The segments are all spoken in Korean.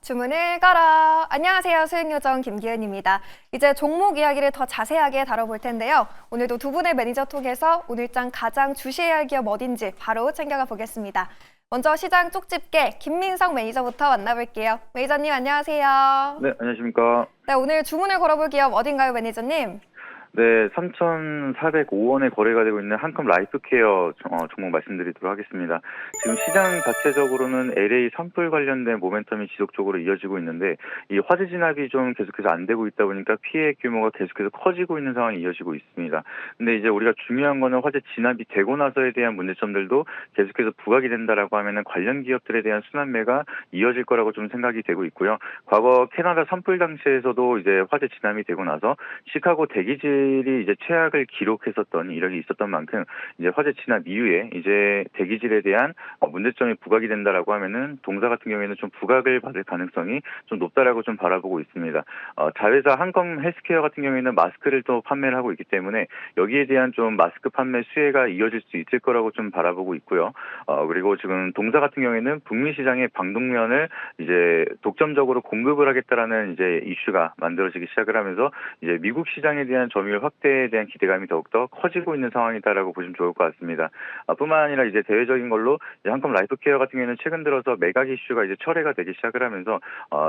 주문을 걸어. 안녕하세요. 수익요정 김기은입니다. 이제 종목 이야기를 더 자세하게 다뤄볼 텐데요. 오늘도 두 분의 매니저 통해서 오늘장 가장 주시해야 할 기업 어딘지 바로 챙겨가 보겠습니다. 먼저 시장 쪽집게 김민성 매니저부터 만나볼게요. 매니저님 안녕하세요. 네, 안녕하십니까. 네, 오늘 주문을 걸어볼 기업 어딘가요, 매니저님? 네, 3,405원에 거래가 되고 있는 한컴 라이프케어 종목 말씀드리도록 하겠습니다. 지금 시장 자체적으로는 LA 산불 관련된 모멘텀이 지속적으로 이어지고 있는데 이 화재 진압이 좀 계속해서 안 되고 있다 보니까 피해 규모가 계속해서 커지고 있는 상황이 이어지고 있습니다. 근데 이제 우리가 중요한 거는 화재 진압이 되고 나서에 대한 문제점들도 계속해서 부각이 된다라고 하면은 관련 기업들에 대한 순환매가 이어질 거라고 좀 생각이 되고 있고요. 과거 캐나다 산불 당시에서도 이제 화재 진압이 되고 나서 시카고 대기질 이 이제 최악을 기록했었던 이력이 있었던 만큼 이제 화재 진압 이후에 이제 대기질에 대한 문제점이 부각이 된다라고 하면은 동사 같은 경우에는 좀 부각을 받을 가능성이 좀 높다라고 좀 바라보고 있습니다. 자회사 한컴 헬스케어 같은 경우에는 마스크를 또 판매를 하고 있기 때문에 여기에 대한 좀 마스크 판매 수혜가 이어질 수 있을 거라고 좀 바라보고 있고요. 그리고 지금 동사 같은 경우에는 북미 시장의 방독면을 이제 독점적으로 공급을 하겠다라는 이제 이슈가 만들어지기 시작을 하면서 이제 미국 시장에 대한 점유율 확대에 대한 기대감이 더욱더 커지고 있는 상황이다라고 보시면 좋을 것 같습니다. 뿐만 아니라 이제 대외적인 걸로 이제 한컴 라이프케어 같은 경우에는 최근 들어서 매각 이슈가 이제 철회가 되기 시작을 하면서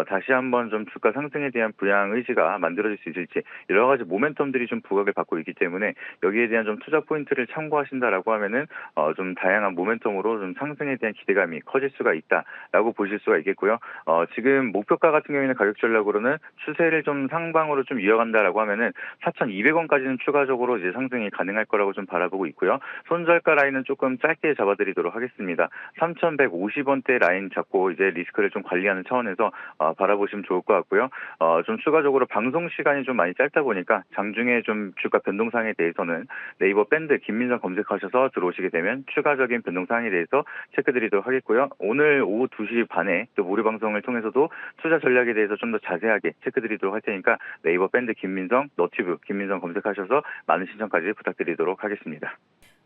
다시 한번 좀 주가 상승에 대한 부양 의지가 만들어질 수 있을지 여러 가지 모멘텀들이 좀 부각을 받고 있기 때문에 여기에 대한 좀 투자 포인트를 참고하신다라고 하면은 좀 다양한 모멘텀으로 좀 상승에 대한 기대감이 커질 수가 있다라고 보실 수가 있겠고요. 지금 목표가 같은 경우에는 가격 전략으로는 추세를 좀 상방으로 좀 이어간다라고 하면은 4,200원까지는 추가적으로 이제 상승이 가능할 거라고 좀 바라보고 있고요. 손절가 라인은 조금 짧게 잡아드리도록 하겠습니다. 3,150원대 라인 잡고 이제 리스크를 좀 관리하는 차원에서 바라보시면 좋을 것 같고요. 좀 추가적으로 방송 시간이 좀 많이 짧다 보니까 장중에 좀 주가 변동사항에 대해서는 네이버 밴드 김민성 검색하셔서 들어오시게 되면 추가적인 변동사항에 대해서 체크드리도록 하겠고요. 오늘 오후 2시 반에 또 무료 방송을 통해서도 투자 전략에 대해서 좀 더 자세하게 체크드리도록 할 테니까 네이버 밴드 김민성, 너튜브 김민성 검색하셔서 많은 신청까지 부탁드리도록 하겠습니다.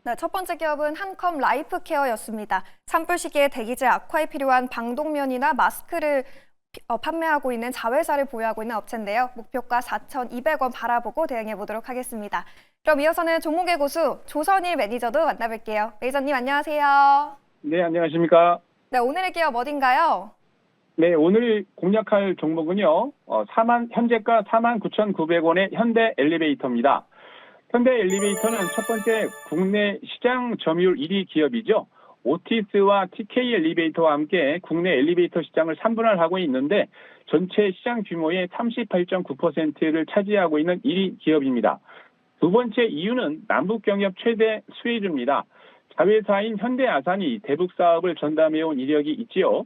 네, 첫 번째 기업은 한컴 라이프케어였습니다. 산불 시기에 대기질 악화에 필요한 방독면이나 마스크를 판매하고 있는 자회사를 보유하고 있는 업체인데요. 목표가 4,200원 바라보고 대응해 보도록 하겠습니다. 그럼 이어서는 종목의 고수 조선일 매니저도 만나볼게요. 매니저님 안녕하세요. 네, 안녕하십니까. 네, 오늘의 기업 어딘가요? 네, 오늘 공략할 종목은요, 현재가 49,900원의 현대 엘리베이터입니다. 현대 엘리베이터는 첫 번째 국내 시장 점유율 1위 기업이죠. 오티스와 TK 엘리베이터와 함께 국내 엘리베이터 시장을 3분할하고 있는데 전체 시장 규모의 38.9%를 차지하고 있는 1위 기업입니다. 두 번째 이유는 남북경협 최대 수혜주입니다. 자회사인 현대아산이 대북 사업을 전담해온 이력이 있지요.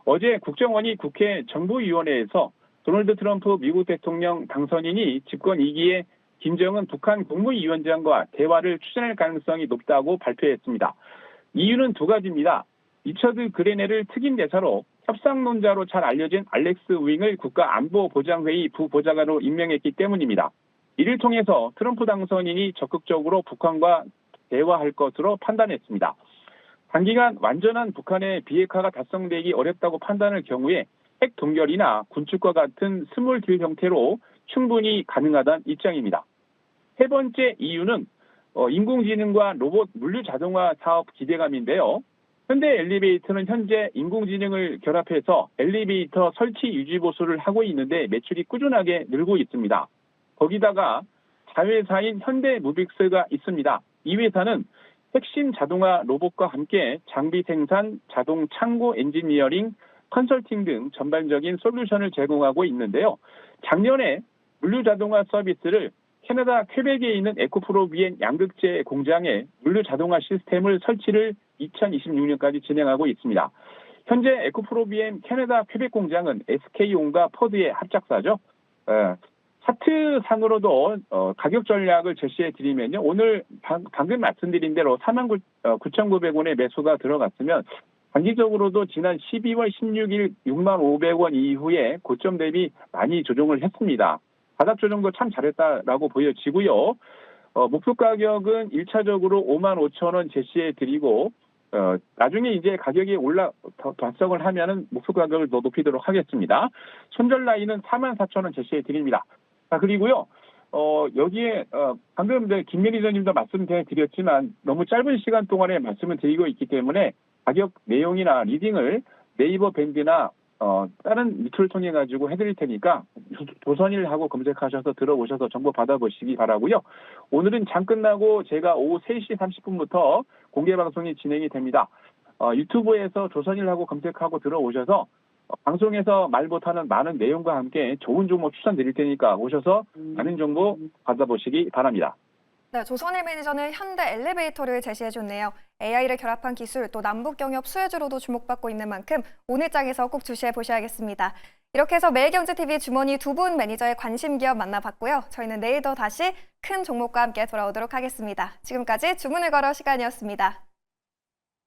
어제 국정원이 국회 정부위원회에서 도널드 트럼프 미국 대통령 당선인이 집권 2기에 김정은 북한 국무위원장과 대화를 추진할 가능성이 높다고 발표했습니다. 이유는 두 가지입니다. 리처드 그레넬을 특임 대사로 협상론자로 잘 알려진 알렉스 윙을 국가안보보장회의 부보좌관으로 임명했기 때문입니다. 이를 통해서 트럼프 당선인이 적극적으로 북한과 대화할 것으로 판단했습니다. 단기간 완전한 북한의 비핵화가 달성되기 어렵다고 판단할 경우에 핵 동결이나 군축과 같은 스몰 딜 형태로 충분히 가능하다는 입장입니다. 세 번째 이유는 인공지능과 로봇 물류 자동화 사업 기대감인데요. 현대 엘리베이터는 현재 인공지능을 결합해서 엘리베이터 설치 유지 보수를 하고 있는데 매출이 꾸준하게 늘고 있습니다. 거기다가 자회사인 현대무빅스가 있습니다. 이 회사는 핵심 자동화 로봇과 함께 장비 생산, 자동 창고 엔지니어링, 컨설팅 등 전반적인 솔루션을 제공하고 있는데요. 작년에 물류 자동화 서비스를 캐나다 퀘벡에 있는 에코프로비엔 양극재 공장에 물류 자동화 시스템을 설치를 2026년까지 진행하고 있습니다. 현재 에코프로비엔 캐나다 퀘벡 공장은 SK온과 퍼드의 합작사죠. 차트상으로도 가격 전략을 제시해 드리면요. 오늘 방금 말씀드린 대로 49,900원의 매수가 들어갔으면 단기적으로도 지난 12월 16일 65,500원 이후에 고점 대비 많이 조정을 했습니다. 바닥 조정도 참 잘했다라고 보여지고요. 목표 가격은 1차적으로 55,000원 제시해 드리고 나중에 이제 가격이 달성을 하면은 목표 가격을 더 높이도록 하겠습니다. 손절 라인은 44,000원 제시해 드립니다. 자, 그리고요. 여기에 방금 김 매니저님도 말씀드렸지만 너무 짧은 시간 동안에 말씀을 드리고 있기 때문에 가격 내용이나 리딩을 네이버 밴드나 다른 미투를 통해 가지고 해드릴 테니까 조선일하고 검색하셔서 들어오셔서 정보 받아보시기 바라고요. 오늘은 장 끝나고 제가 오후 3시 30분부터 공개 방송이 진행이 됩니다. 유튜브에서 조선일하고 검색하고 들어오셔서 방송에서 말 못하는 많은 내용과 함께 좋은 종목 추천드릴 테니까 오셔서 많은 정보 받아보시기 바랍니다. 네, 조선일 매니저는 현대 엘리베이터를 제시해줬네요. AI를 결합한 기술, 또 남북경협 수혜주로도 주목받고 있는 만큼 오늘 장에서 꼭 주시해 보셔야겠습니다. 이렇게 해서 매일경제TV 주머니 두 분 매니저의 관심 기업 만나봤고요. 저희는 내일도 다시 큰 종목과 함께 돌아오도록 하겠습니다. 지금까지 주문을 걸어 시간이었습니다.